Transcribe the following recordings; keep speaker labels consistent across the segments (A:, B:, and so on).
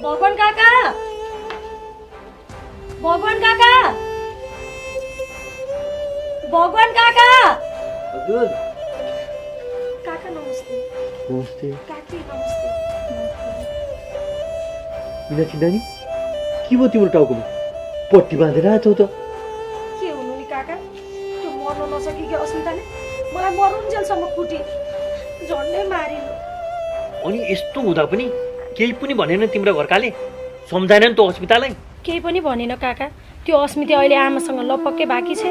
A: भगवान काका, भगवान काका, भगवान काका।
B: हजुर।
A: काका नमस्ते।
B: नमस्ते।
A: काकी नमस्ते।
B: मीनाक्षी नानी के भयो तिम्रो टाउकोमा? पट्टी बाँधेर आछौ त?
A: के हुनु नि काका, त्यो मर्न नसकेकी अस्मिताले मलाई मरुन्जेलसम्म कुटी झन्डै मारिनु।
B: अनि यस्तो हुँदा पनि केही पनि भनेन तिम्रो घरकाले? सम्झाएन नि त अस्मितालाई?
A: केही पनि भनेन काका। त्यो अस्मिता अहिले आमासँग लपक्कै बाँकी छ।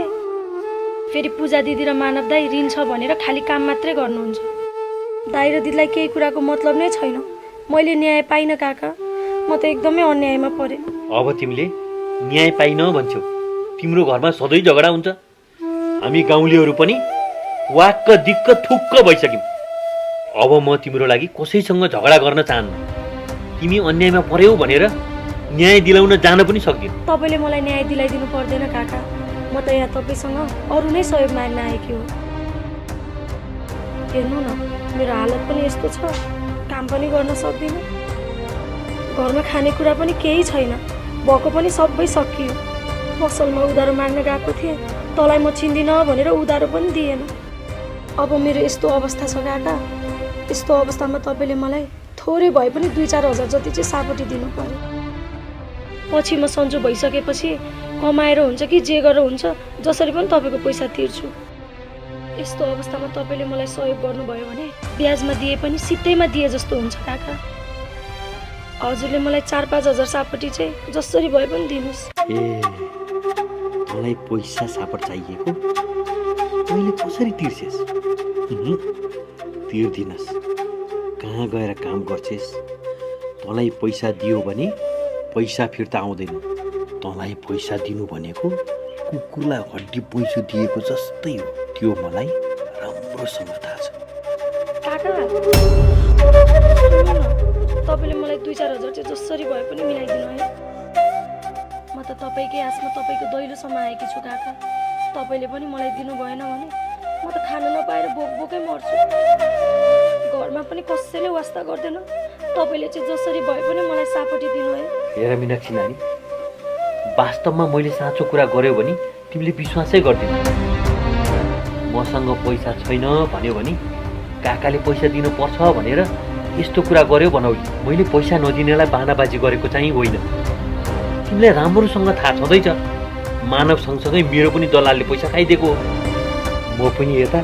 A: फेरि पूजा दिदी र मानव दाई ऋण छ भनेर खालि काम मात्रै गर्नुहुन्छ। दाई र दिदीलाई केही कुराको मतलब नै छैन। मैले न्याय पाइनँ काका, म त एकदमै अन्यायमा परेँ।
B: अब तिमीले न्याय पाइन भन्छौ? तिम्रो घरमा सधैँ झगडा हुन्छ। हामी गाउँलेहरू पनि वाक्क दिक्क थुक्क भइसक्यौँ। अब म तिम्रो लागि कसैसँग झगडा गर्न चाहन्न। तिमी अन्यायमा पर्यौ भनेर न्याय दिलाउन जान पनि सक्दिन।
A: तपाईँले मलाई न्याय दिलाइदिनु पर्दैन काका। म त यहाँ तपाईँसँग अरू नै सहयोग माग्न आएकी हो। हेर्नु न, मेरो हालत पनि यस्तो छ, काम पनि गर्न सक्दिनँ। घरमा खानेकुरा पनि केही छैन, भएको पनि सबै सकियो। पसलमा उधारो माग्न गएको थिएँ, तँलाई म चिन्दिनँ भनेर उधारो पनि दिएन। अब मेरो यस्तो अवस्था छ काका। यस्तो अवस्थामा तपाईँले मलाई थोरै भए पनि 2-4 हजार जति चाहिँ सापटी दिनु पर्यो। पछि म सन्चो भइसकेपछि कमाएर हुन्छ कि जे गरेर हुन्छ, जसरी पनि तपाईँको पैसा तिर्छु। यस्तो अवस्थामा तपाईँले मलाई सहयोग गर्नुभयो भने ब्याजमा दिए पनि सित्तैमा दिए जस्तो हुन्छ काका। हजुरले मलाई 4-5 हजार सापटी चाहिँ जसरी भए पनि दिनुहोस्।
B: ए, तँलाई पैसा सापट चाहिएको? तैँले कसरी तिर्छेस्? तिर्दिनस्। कहाँ गएर काम गर्छेस्? तँलाई पैसा दियो भने पैसा फिर्ता आउँदैन। तँलाई पैसा दिनु भनेको कुकुरलाई हड्डी पैसो दिएको जस्तै हो। त्यो मलाई राम्रोसँग थाहा छ।
A: काका, तपाईँले मलाई 2-4 हजार चाहिँ जसरी भए पनि मिलाइदिनु है। म त तपाईँकै आसमा तपाईँको दैलोसम्म आएकी छु काका। तपाईँले पनि मलाई दिनु भएन भने म त खान नपाएर बोकै मर्छु। घरमा पनि कसैले वास्ता गर्दैन। तपाईँले चाहिँ जसरी भए पनि मलाई सापटी दिनु है।
B: हेर मीनाक्षी नानी, वास्तवमा मैले साँचो कुरा गर्यो भने तिमीले विश्वासै गर्दिनौ। मसँग पैसा छैन भन्यो भने काकाले पैसा दिनुपर्छ भनेर यस्तो कुरा गर्यो बनाउली। मैले पैसा नदिनेलाई बानाबाजी गरेको चाहिँ होइन। तिमीलाई राम्रोसँग थाहा छँदैछ, मानव सँगसँगै मेरो पनि दलालले पैसा खाइदिएको हो। म पनि यता